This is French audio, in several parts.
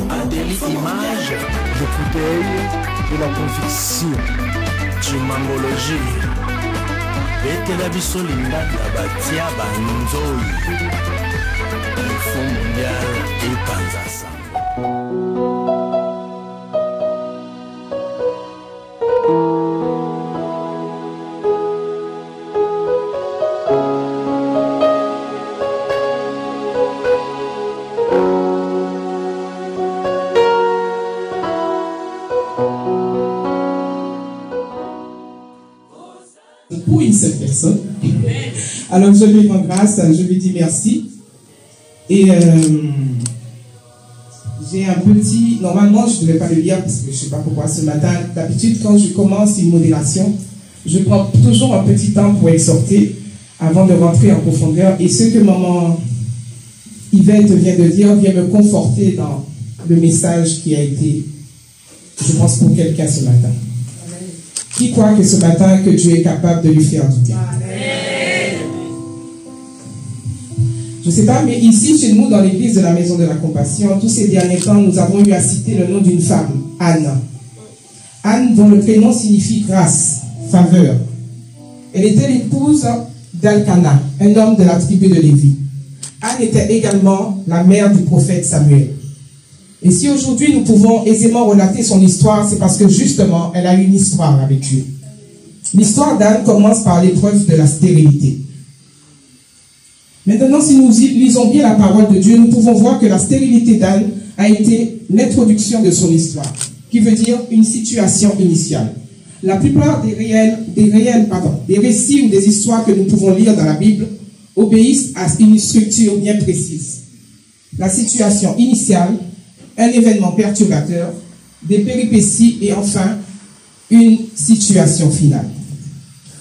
Adélie Image, le coup d'œil de la conviction. Chimangologie, Betela biso linganda batia banzoi. Le Fonds mondial epanza sango. Pour une seule personne. Alors je lui rends grâce, je lui dis merci. Et j'ai un petit... Normalement, je ne devais pas le lire parce que je ne sais pas pourquoi ce matin. D'habitude, quand je commence une modération, je prends toujours un petit temps pour exhorter avant de rentrer en profondeur. Et ce que maman Yvette vient de dire vient me conforter dans le message qui a été, je pense, pour quelqu'un ce matin. Qui croit que ce matin, que Dieu est capable de lui faire du bien? Je ne sais pas, mais ici, chez nous, dans l'église de la Maison de la Compassion, tous ces derniers temps, nous avons eu à citer le nom d'une femme, Anne. Anne, dont le prénom signifie grâce, faveur. Elle était l'épouse d'Elkana, un homme de la tribu de Lévi. Anne était également la mère du prophète Samuel. Et si aujourd'hui nous pouvons aisément relater son histoire, c'est parce que justement, elle a une histoire avec Dieu. L'histoire d'Anne commence par l'épreuve de la stérilité. Maintenant, si nous lisons bien la parole de Dieu, nous pouvons voir que la stérilité d'Anne a été l'introduction de son histoire, qui veut dire une situation initiale. La plupart des récits ou des histoires que nous pouvons lire dans la Bible obéissent à une structure bien précise. La situation initiale, un événement perturbateur, des péripéties et enfin une situation finale.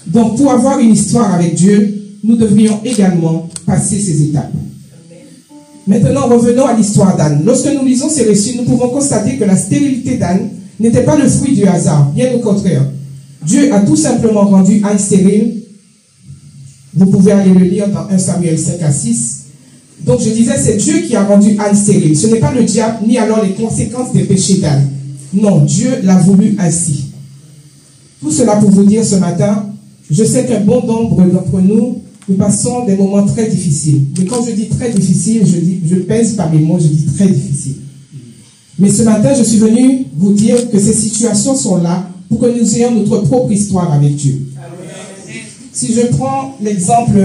Donc pour avoir une histoire avec Dieu, nous devrions également passer ces étapes. Maintenant revenons à l'histoire d'Anne. Lorsque nous lisons ces récits, nous pouvons constater que la stérilité d'Anne n'était pas le fruit du hasard, bien au contraire. Dieu a tout simplement rendu Anne stérile. Vous pouvez aller le lire dans 1 Samuel 5 à 6. Donc je disais, c'est Dieu qui a rendu Anne stérile. Ce n'est pas le diable, ni alors les conséquences des péchés d'Anne. Non, Dieu l'a voulu ainsi. Tout cela pour vous dire ce matin, je sais qu'un bon nombre d'entre nous, nous passons des moments très difficiles. Mais quand je dis très difficile, je pèse par mes mots, je dis très difficile. Mais ce matin, je suis venu vous dire que ces situations sont là pour que nous ayons notre propre histoire avec Dieu. Si je prends l'exemple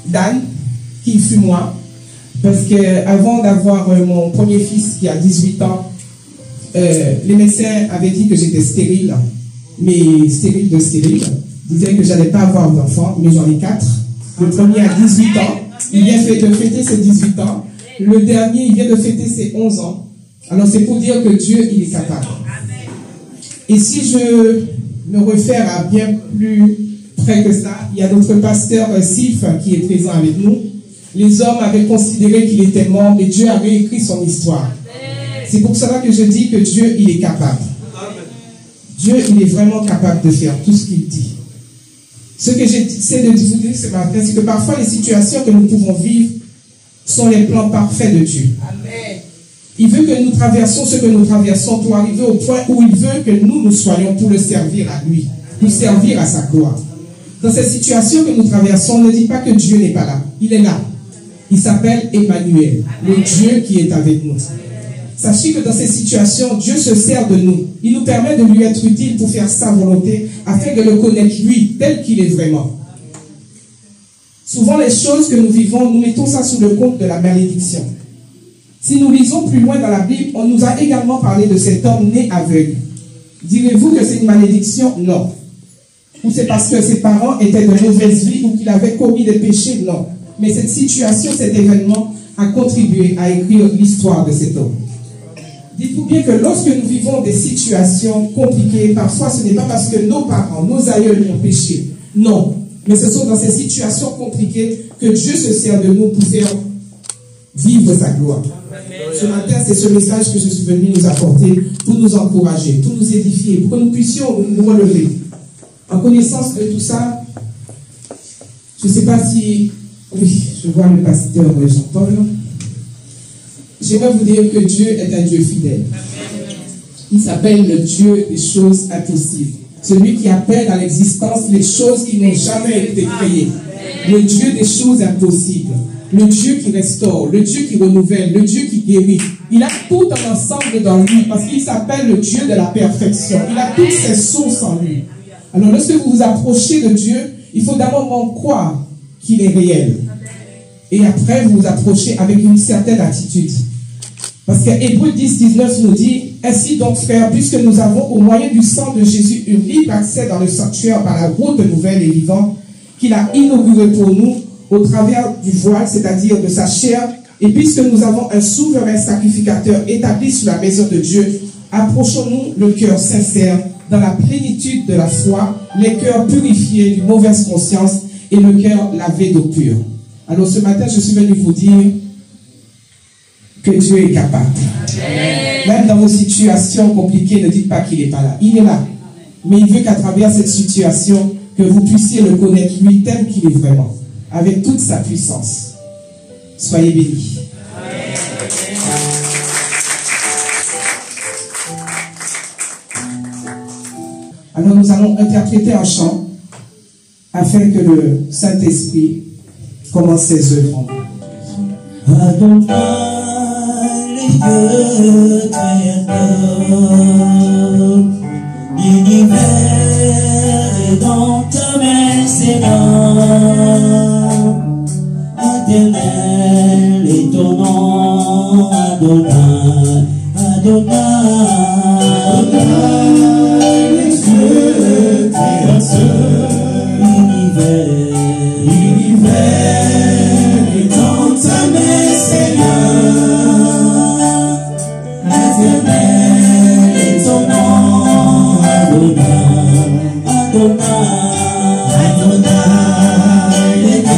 d'Anne, qui fut moi, parce qu'avant d'avoir mon premier fils qui a 18 ans, les médecins avaient dit que j'étais stérile, mais stérile de stérile. Ils disaient que je n'allais pas avoir d'enfant, mais j'en ai 4. Le premier a 18 ans, il vient de fêter ses 18 ans. Le dernier, il vient de fêter ses 11 ans. Alors c'est pour dire que Dieu, il est capable. Et si je me réfère à bien plus près que ça, il y a notre pasteur Sylph qui est présent avec nous. Les hommes avaient considéré qu'il était mort, mais Dieu a réécrit son histoire. C'est pour cela que je dis que Dieu, il est capable. Dieu, il est vraiment capable de faire tout ce qu'il dit. Ce que j'essaie de vous dire ce matin, c'est que parfois les situations que nous pouvons vivre sont les plans parfaits de Dieu. Il veut que nous traversions ce que nous traversons pour arriver au point où il veut que nous soyons pour le servir à lui, pour servir à sa gloire. Dans ces situations que nous traversons, ne dites pas que Dieu n'est pas là. Il est là. Il s'appelle Emmanuel, le Dieu qui est avec nous. Sachez que dans ces situations, Dieu se sert de nous. Il nous permet de lui être utile pour faire sa volonté, afin de le connaître lui, tel qu'il est vraiment. Souvent, les choses que nous vivons, nous mettons ça sous le compte de la malédiction. Si nous lisons plus loin dans la Bible, on nous a également parlé de cet homme né aveugle. Direz-vous que c'est une malédiction? Non. Ou c'est parce que ses parents étaient de mauvaise vie ou qu'il avait commis des péchés? Non. Mais cette situation, cet événement a contribué à écrire l'histoire de cet homme. Dites-vous bien que lorsque nous vivons des situations compliquées, parfois ce n'est pas parce que nos parents, nos aïeux ont péché. Non. Mais ce sont dans ces situations compliquées que Dieu se sert de nous pour faire vivre sa gloire. Ce matin, c'est ce message que je suis venu nous apporter pour nous encourager, pour nous édifier, pour que nous puissions nous relever. En connaissance de tout ça, je ne sais pas si... Oui, je vois le pasteur Jean-Paul. J'aimerais vous dire que Dieu est un Dieu fidèle. Il s'appelle le Dieu des choses impossibles. Celui qui appelle à l'existence les choses qui n'ont jamais été créées. Le Dieu des choses impossibles. Le Dieu qui restaure, le Dieu qui renouvelle, le Dieu qui guérit. Il a tout un ensemble dans lui parce qu'il s'appelle le Dieu de la perfection. Il a toutes ses sources en lui. Alors lorsque vous vous approchez de Dieu, il faut d'abord croire qu'il est réel. Et après, vous vous approchez avec une certaine attitude. Parce que Hébreux 10, 19 nous dit, ainsi donc frères, puisque nous avons au moyen du sang de Jésus un libre accès dans le sanctuaire par la route nouvelle et vivante qu'il a inaugurée pour nous au travers du voile, c'est-à-dire de sa chair, et puisque nous avons un souverain sacrificateur établi sur la maison de Dieu, approchons-nous le cœur sincère dans la plénitude de la foi, les cœurs purifiés d'une mauvaise conscience et le cœur lavé d'eau pure. Alors ce matin, je suis venu vous dire que Dieu est capable. Même dans vos situations compliquées, ne dites pas qu'il n'est pas là. Il est là. Mais il veut qu'à travers cette situation, que vous puissiez le connaître, lui, tel qu'il est vraiment, avec toute sa puissance. Soyez bénis. Alors nous allons interpréter un chant afin que le Saint-Esprit commence ses œuvres en nous. Adonai, le Dieu créateur, l'univers est dans ta main, Seigneur. Éternel est ton nom, Adonai, Adonai, Adonai, le Dieu créateur, l'univers est dans ta main, Seigneur. Éternel est ton nom, Adonai, Adonai, Adonai, le Dieu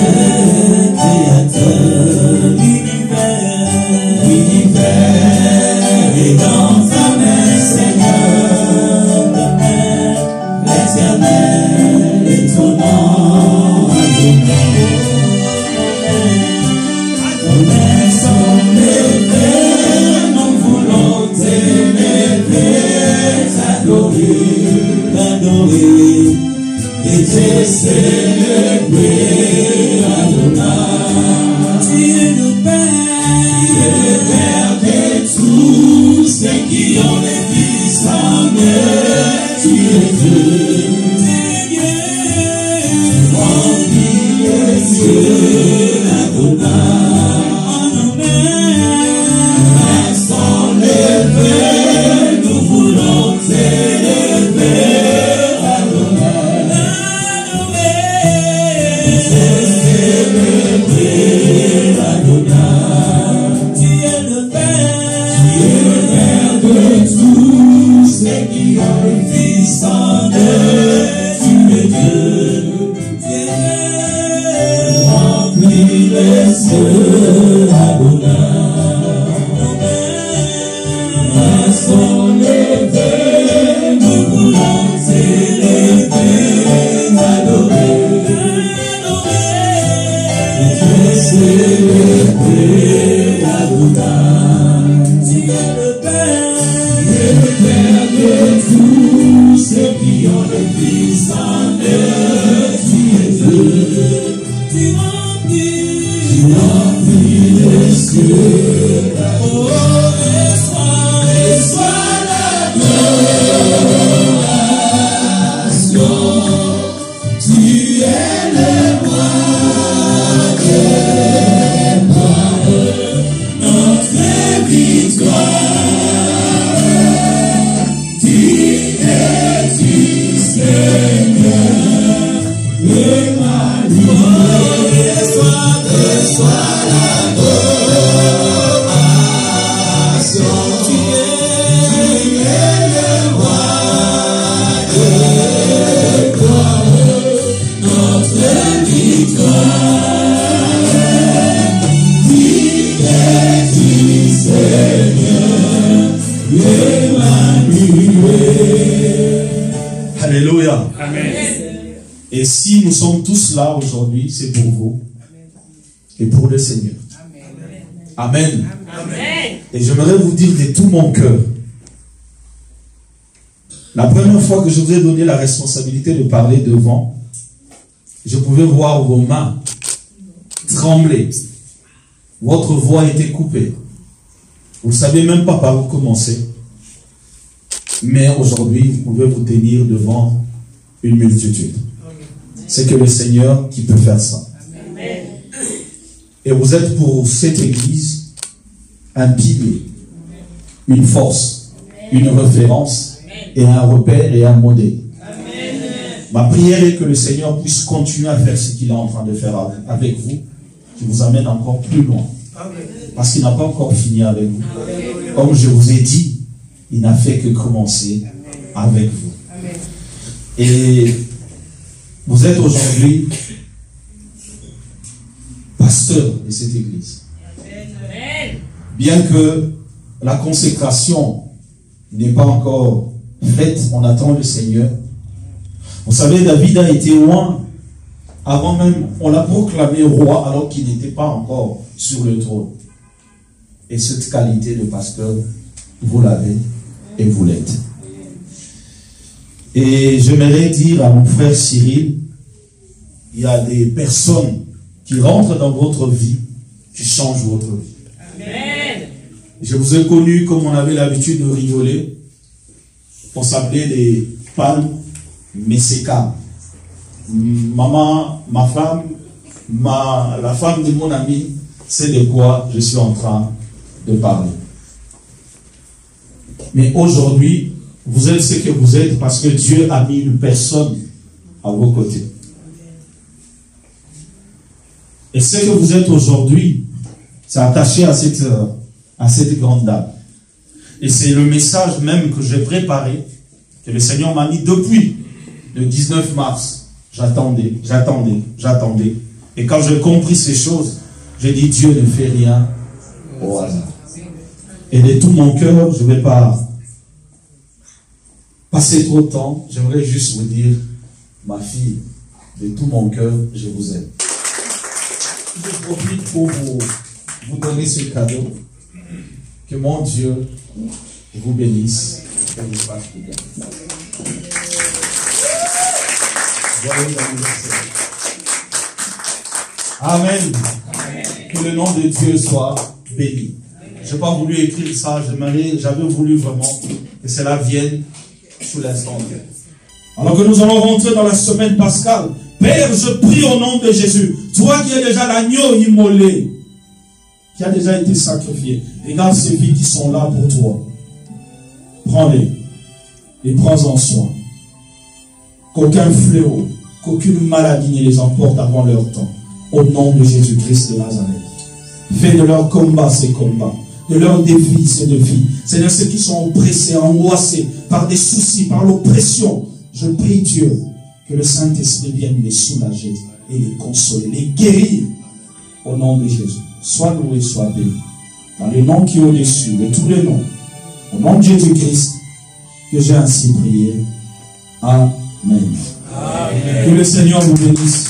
créateur, l'univers est dans ta main, Seigneur. L'éternel est ton nom, Adonai. Nos mains sont levées, nous voulons t'élever, t'adorer et te célébrer, Adonai. Tu es le Père de tous ceux qui ont les fils en eux. Tu es Dieu, remplis les cieux, Adonai. Nos mains sont levées, nous voulons t'élever, Adonai. Te célébrer, Adonai. Tu es le Père de tous ceux qui ont le Fils en eux. Tu es Dieu, remplis les cieux, Adonai. Nos mains sont levées, nous voulons t'élever, t'adorer, te célébrer, Adonai. Tu es le Père de tous ceux qui ont le Fils en eux. Tu es Dieu, tu remplis les cieux. Oh, reçois l'adoration. Tu es le roi des rois, notre victoire. Tu es Seigneur, Emmanuel. Reçois l'adoration. Tu es le roi des rois, notre victoire. Tu es Seigneur, Emmanuel. Alléluia. Amen. Et si nous sommes tous là aujourd'hui, c'est pour vous et pour le Seigneur. Amen. Amen. Et j'aimerais vous dire de tout mon cœur, la première fois que je vous ai donné la responsabilité de parler devant, je pouvais voir vos mains trembler. Votre voix était coupée. Vous ne savez même pas par où commencer. Mais aujourd'hui, vous pouvez vous tenir devant une multitude. C'est que le Seigneur qui peut faire ça. Amen. Et vous êtes pour cette église un pilier, une force, une référence et un repère et un modèle. Amen. Ma prière est que le Seigneur puisse continuer à faire ce qu'il est en train de faire avec vous, qui vous amène encore plus loin. Parce qu'il n'a pas encore fini avec vous. Comme je vous ai dit, il n'a fait que commencer avec vous. Et vous êtes aujourd'hui pasteur de cette église. Bien que la consécration n'est pas encore faite, on attend le Seigneur. Vous savez, David a été roi avant même, on l'a proclamé roi alors qu'il n'était pas encore sur le trône. Et cette qualité de pasteur, vous l'avez et vous l'êtes. Et j'aimerais dire à mon frère Cyril, il y a des personnes qui rentrent dans votre vie, qui changent votre vie. Amen. Je vous ai connus comme on avait l'habitude de rigoler. On s'appelait des palmes Messeka. Maman, ma femme, la femme de mon ami, c'est de quoi je suis en train de parler. Mais aujourd'hui, vous êtes ce que vous êtes parce que Dieu a mis une personne à vos côtés. Et ce que vous êtes aujourd'hui, c'est attaché à cette grande dame. Et c'est le message même que j'ai préparé, que le Seigneur m'a mis depuis le 19 mars. J'attendais. Et quand j'ai compris ces choses, j'ai dit Dieu ne fait rien au hasard. Et de tout mon cœur, je ne vais pas passer trop de temps. J'aimerais juste vous dire, ma fille, de tout mon cœur, je vous aime. Je profite pour vous donner ce cadeau. Que mon Dieu vous bénisse et vous fasse du bien. Joyeux anniversaire. Amen. Que le nom de Dieu soit béni. Je n'ai pas voulu écrire ça, j'avais voulu vraiment que cela vienne sous l'instant. Alors que nous allons rentrer dans la semaine pascale, Père, je prie au nom de Jésus, toi qui es déjà l'agneau immolé, qui a déjà été sacrifié, regarde ces vies qui sont là pour toi. Prends-les et prends-en soin. Qu'aucun fléau, qu'aucune maladie ne les emporte avant leur temps. Au nom de Jésus-Christ de Nazareth. Fais de leur combat ces combats, de leurs défis ces défis. C'est-à-dire ceux qui sont oppressés, angoissés par des soucis, par l'oppression. Je prie Dieu que le Saint-Esprit vienne les soulager et les consoler, les guérir au nom de Jésus. Sois loué, sois béni. Dans le nom qui est au-dessus de tous les noms, au nom de Jésus-Christ, que j'ai ainsi prié. Amen. Amen. Que le Seigneur vous bénisse.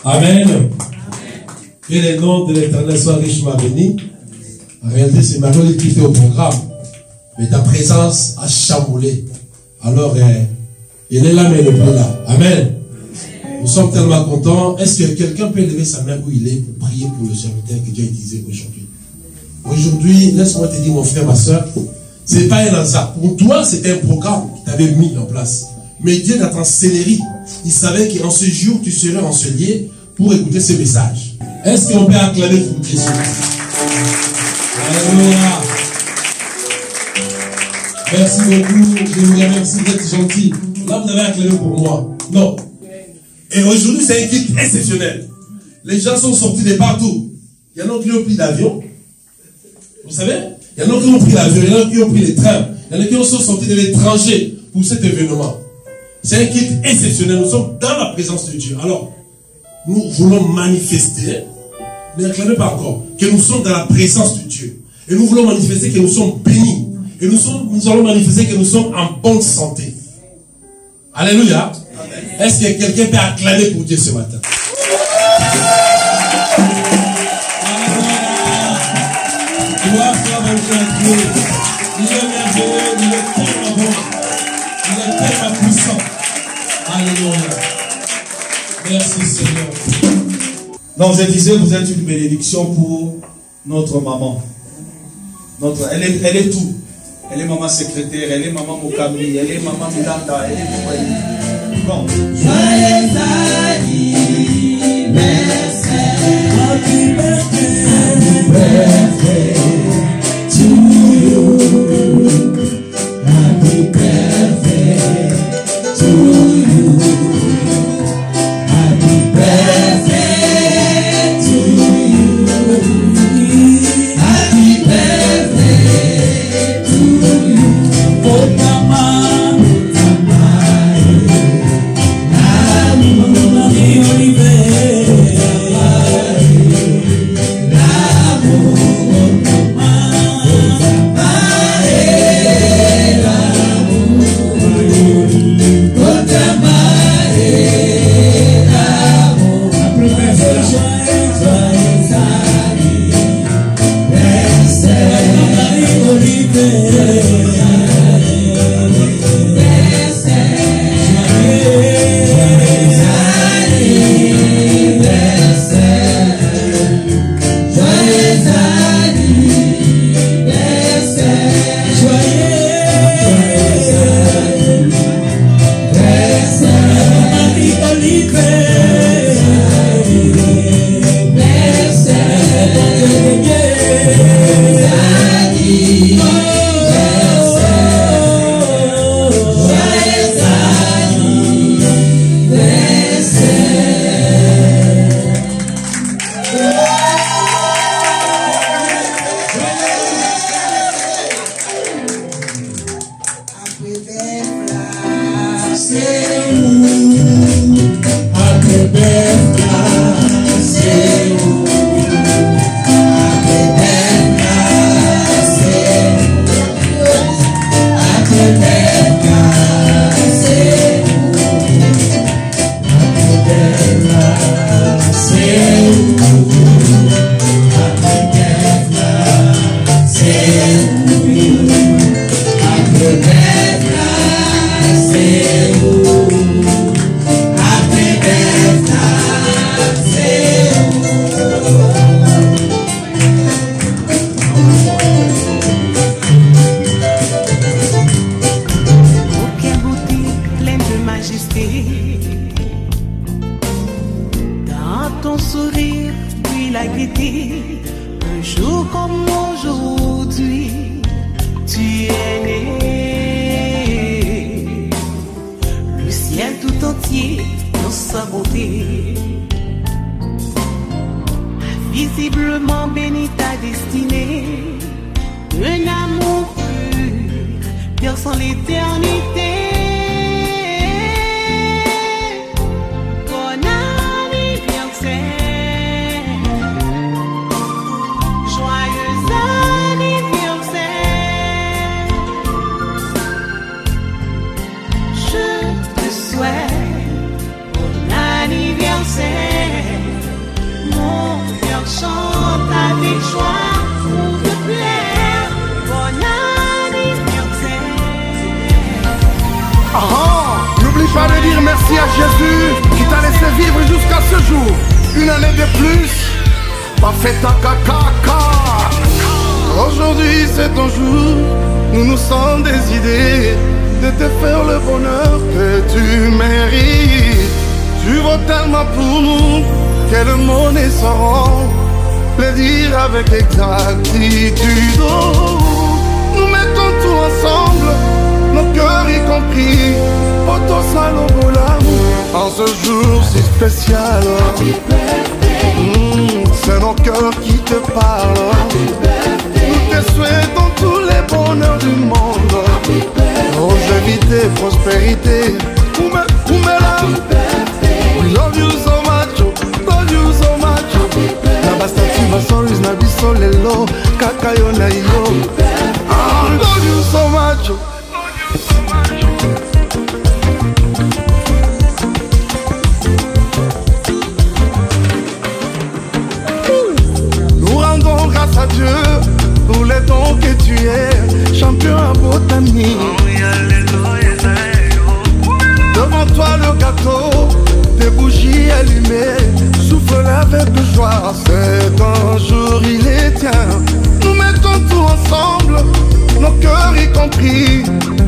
Amen. Que le nom de l'Éternel soit richement béni. En réalité, c'est Marie qui fait au programme. Mais ta présence a chamboulé. Alors, il est là, mais il n'est plus là. Amen. Nous sommes tellement contents. Est-ce que quelqu'un peut lever sa main où il est pour prier pour le serviteur que Dieu a utilisé aujourd'hui? Aujourd'hui, laisse-moi te dire, mon frère, ma soeur, ce n'est pas un hasard. Pour toi, c'était un programme qui t'avait mis en place. Mais Dieu, dans ta scénarii, il savait qu'en ce jour, tu serais en ce lieu pour écouter ce message. Est-ce qu'on peut acclamer pour Jésus? Alléluia. Merci beaucoup. Je vous remercie d'être gentil. Là, vous avez acclamé pour moi. Non. Et aujourd'hui, c'est un culte exceptionnel. Les gens sont sortis de partout. Il y en a qui ont pris l'avion. Vous savez? Il y en a qui ont pris l'avion, il y en a qui ont pris les trains. Il y en a qui sont sortis de l'étranger pour cet événement. C'est un culte exceptionnel. Nous sommes dans la présence de Dieu. Alors, nous voulons manifester, ne réclamez pas encore, que nous sommes dans la présence de Dieu. Et nous voulons manifester que nous sommes bénis. Et nous allons manifester que nous sommes en bonne santé. Alléluia. Est-ce que quelqu'un peut acclamer pour Dieu ce matin? Gloire soit votre Dieu. Il est merveilleux, il est tellement bon, il est tellement puissant. Alléluia. Merci Seigneur. Donc je disais, vous êtes une bénédiction pour notre maman. Elle est tout. Elle est maman secrétaire, elle est maman Mokami, elle est maman Milanda, elle est bon. Joyeux anniversaire, happy birthday to you, happy birthday to you, happy birthday to you, happy birthday to you, oh mama. Visiblement béni ta destinée, un amour pur, perçant l'éternité. Bon anniversaire, joyeux anniversaire, je te souhaite bon anniversaire. Mon cœur chante avec joie pour te plaire. Bon anniversaire. N'oublie pas de dire merci à Jésus qui t'a laissé vivre jusqu'à ce jour. Une année de plus, pas fait ta caca. Aujourd'hui c'est ton jour, nous nous sommes des idées de te faire le bonheur que tu mérites. Tu vaux tellement pour nous que le mot ne sauront le dire avec exactitude. Oh, nous mettons tout ensemble, nos cœurs y compris, Poto Salobola, en ce jour si spécial. C'est nos cœurs qui te parlent. Nous te souhaitons tous les bonheurs du monde, longévité, prospérité. We love you so much, love you so much. Na bastati basoris na biso lelo, kaka yo na yo. Love you so much. château, des bougies allumées, souffle avec joie. C'est un jour, il est tien. Nous mettons tout ensemble, nos cœurs y compris.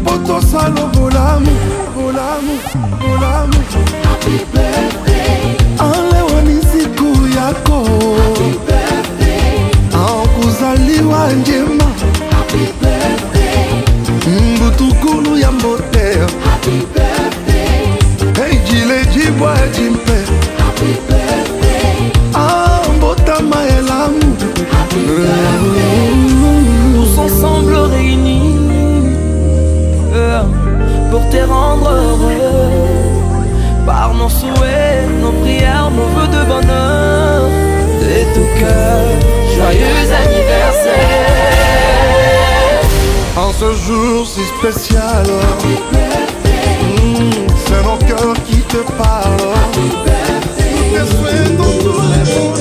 Poto salo volamu, volamu, volamu. Happy birthday. Alewani siku yako. Happy birthday. Kuzaliwa njema. Happy birthday. Mbutukulu ya mbote. Happy birthday. Hey jile jibwa jimpe. Happy birthday. Mbota maelamu. Happy birthday. Tous ensemble réunis pour te rendre heureux. Par nos souhaits, nos prières, nos vœux de bonheur, de tout cœur, joyeux anniversaire. En ce jour si spécial, c'est nos cœurs qui te parlent. Nous te souhaitons tous les bons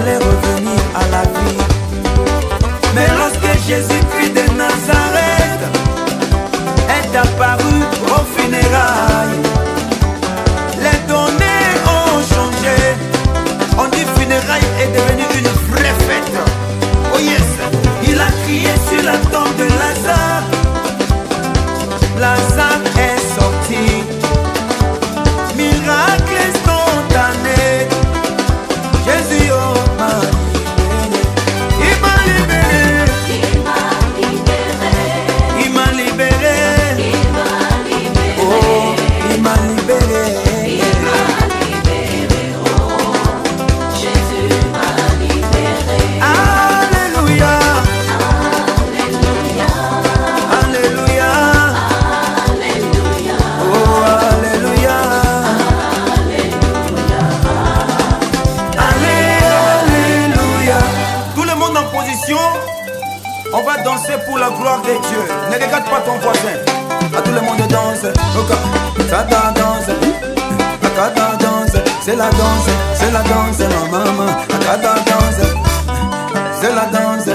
allait revenir à la vie. Mais lorsque Jésus-Christ de Nazareth est apparu aux funérailles, les données ont changé. On dit funérailles est devenu une vraie fête. Oh yes, il a crié sur la tombe de Lazare. Lazare est sorti. Miracle instantané. de danser pour la gloire de Dieu. Ne regarde pas ton voisin. À tout le monde danse. Ça danse. C'est la danse, non maman. Danse. C'est la danse.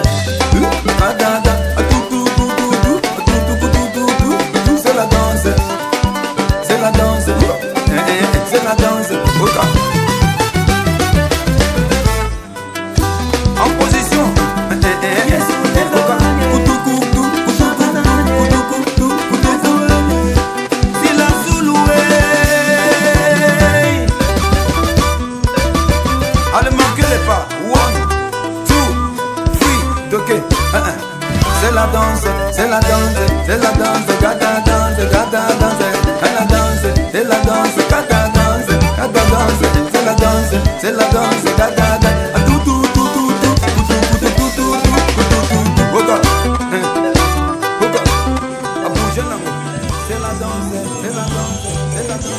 C'est la danse. C'est la danse. C'est la danse. En position. Allez, marquez-les pas. 1, 2, 3, ok. C'est la danse, c'est la danse, c'est la danse, gata danse, gata danse, la danse, c'est la danse, gata danse, gata danse, c'est la danse, c'est la danse, gata danse, tout, tout, tout, tout, tout, tout, tout, tout, regarde, regarde, à bouger la main, c'est la danse, c'est la danse, c'est la danse.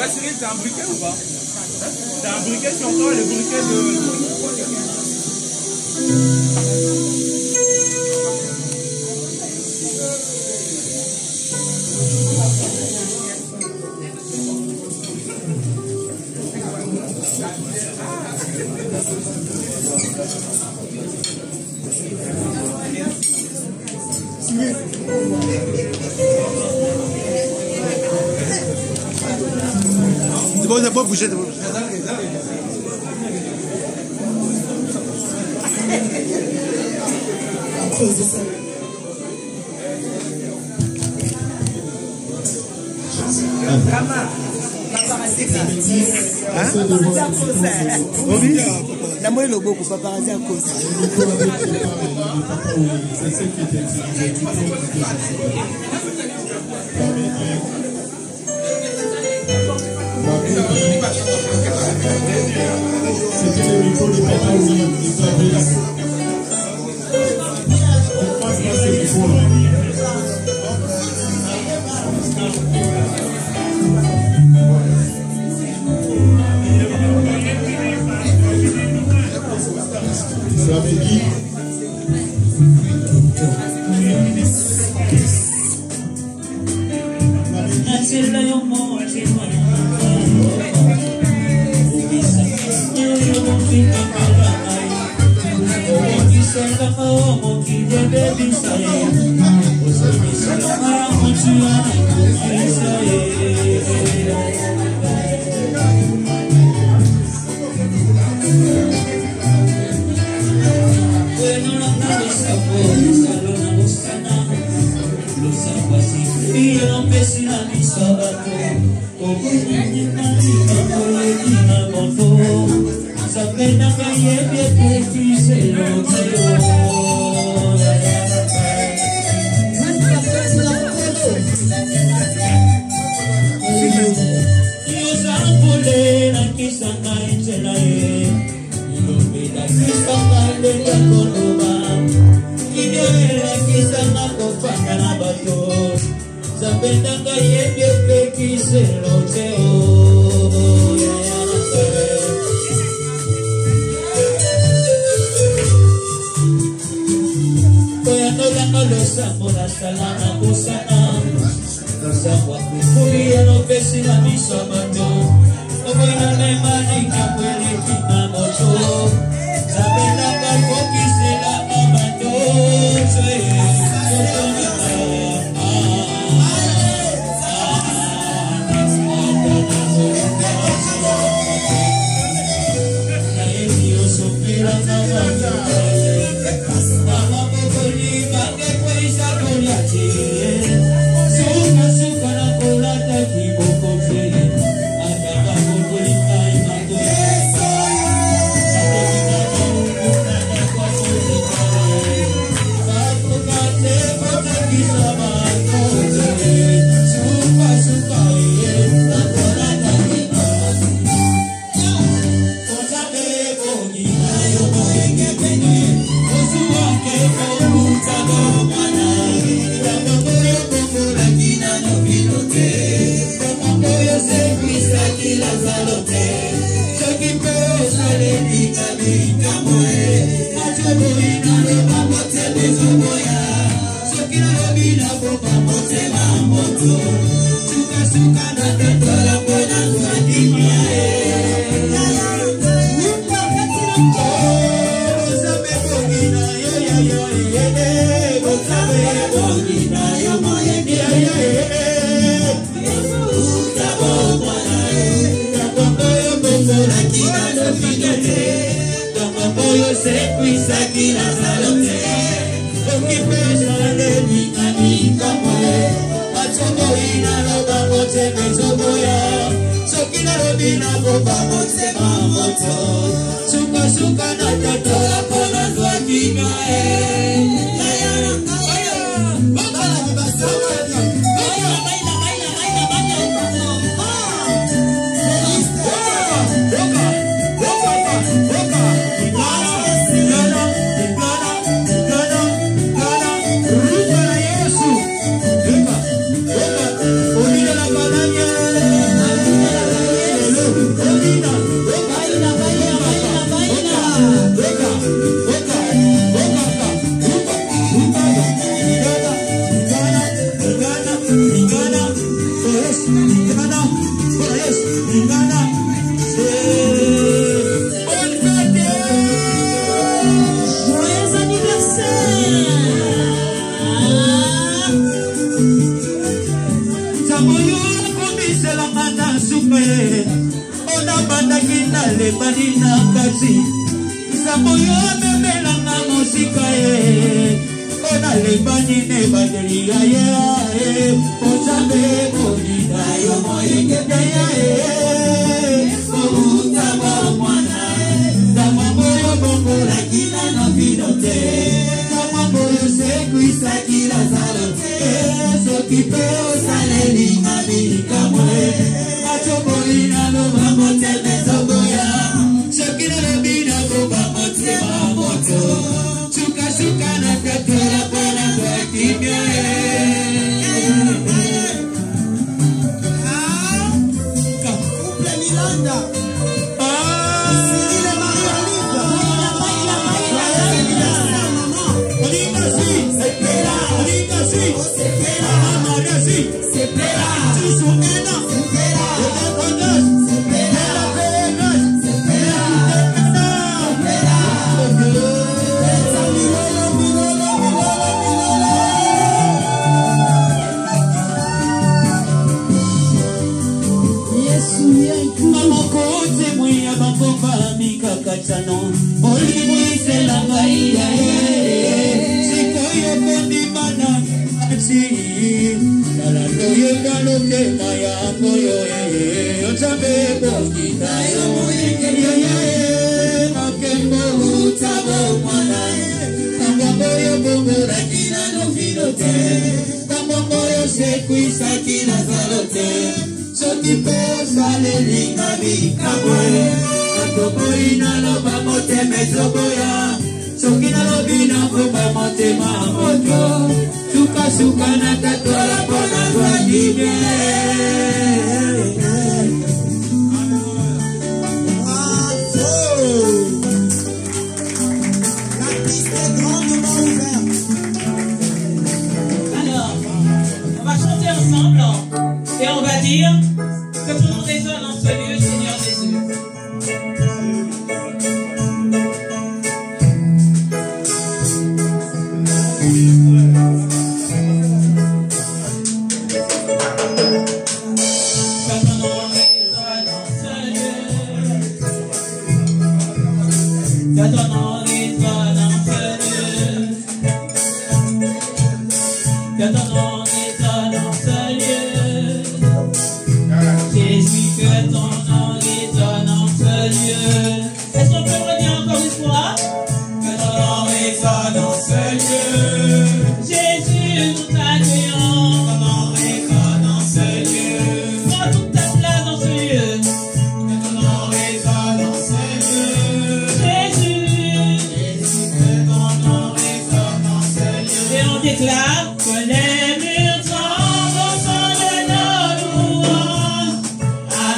Cyril, t'as un briquet ou pas? T'as un briquet sur toi, le briquet de... C'est bon, on n'a pas bougé. Namoi logo ko paparazzi à cause. C'était le micro de Papa Ouli, il savait là. On passe dans ce micro-là. Ça veut dire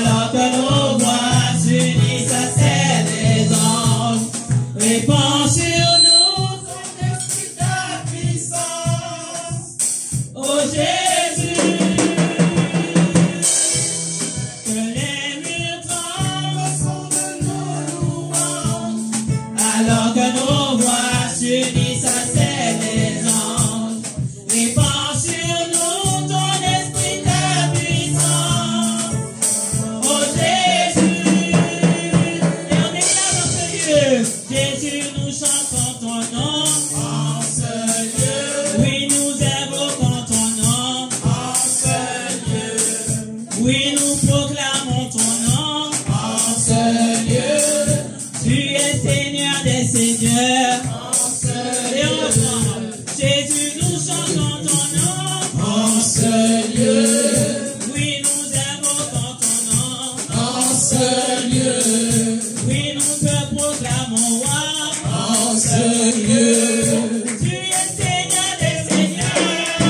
Alors que nos voix s'unissent à celles des Jésus, nous chantons ton nom. En ce lieu. Oui, nous invoquons ton nom. En ce lieu. Oui, nous proclamons ton nom. En ce lieu. Tu es Seigneur des Seigneurs. En ce lieu. Jésus, nous chantons ton nom. En ce lieu. Oui, nous invoquons ton nom. En ce lieu. Oui, nous te proclamons roi. En ce lieu. Tu es Seigneur des Seigneurs.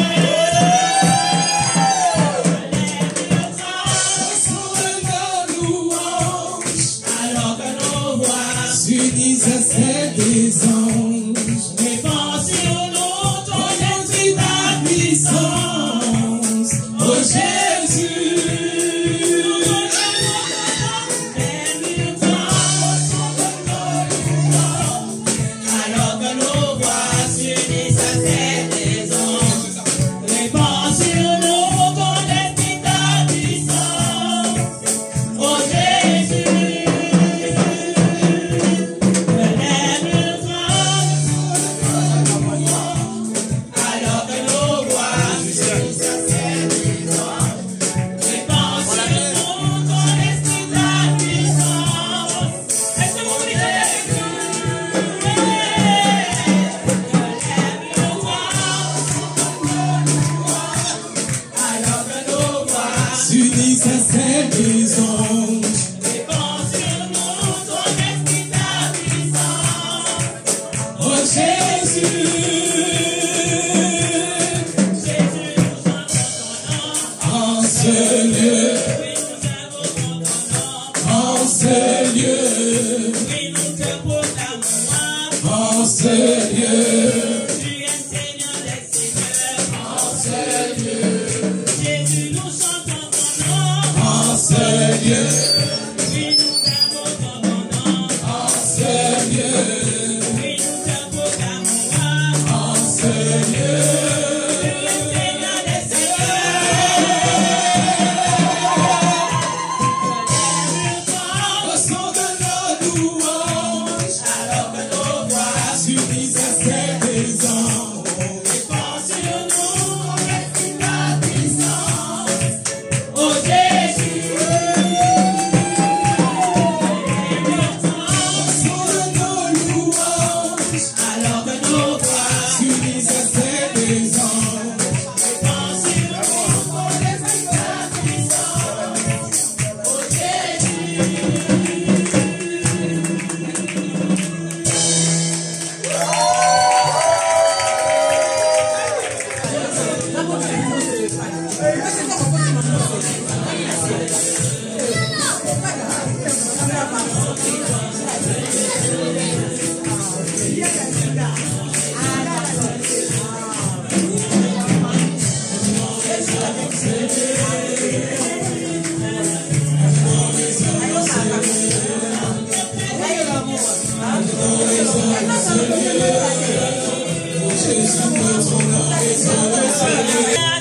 Chantons de nos louanges, alors que nos voix s'unissent à celles des anges. Répand sur nous ton esprit, ta puissance. Oh Jésus. Alors que nos voix s'unissent à celles des anges. Répand sur nous ton esprit, ta puissance. Oh Jésus. Alors que nos voix s'unissent à celles des anges. Répand sur nous ton esprit, ta puissance. Est-ce que vous priez avec nous? Alors que nos voix s'unissent à celles des anges. Répand sur nous ton esprit, ta puissance. Oh Jésus. Jésus, nous chantons ton nom. En ce lieu. Oui, nous invoquons ton nom. En ce lieu. Oui, nous te proclamons roi. En ce lieu. Tu es Seigneur des Seigneurs. En ce lieu. Jésus, nous chantons ton nom. En ce lieu. Oui, nous invoquons ton nom. En ce lieu. Oui, nous te proclamons roi. En ce lieu. Tu es Seigneur des Seigneurs. Au son de nos louanges, alors que nos voix s'unissent à celles des anges. Répand sur nous ton esprit, ta puissance. Oh Jésus. Au son de nos louanges, alors que nos voix s'unissent à celles des anges. Répand sur nous ton esprit, ta puissance. Oh Jésus.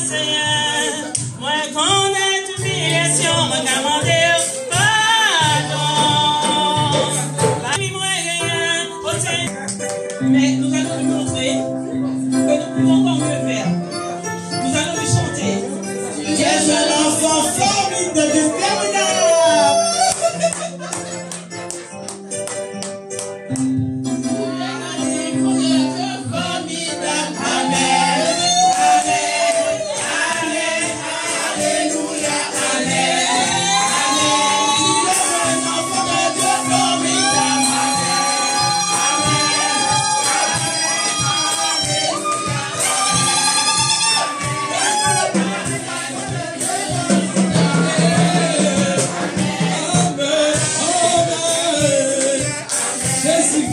Seigneur, moi connais toute humiliation, moi demander pardon. Moi rien, mais nous allons lui montrer que nous pouvons encore mieux faire. Nous allons lui chanter. Tu es un enfant formidable, formidable. Jésus.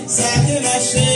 Ça a marché.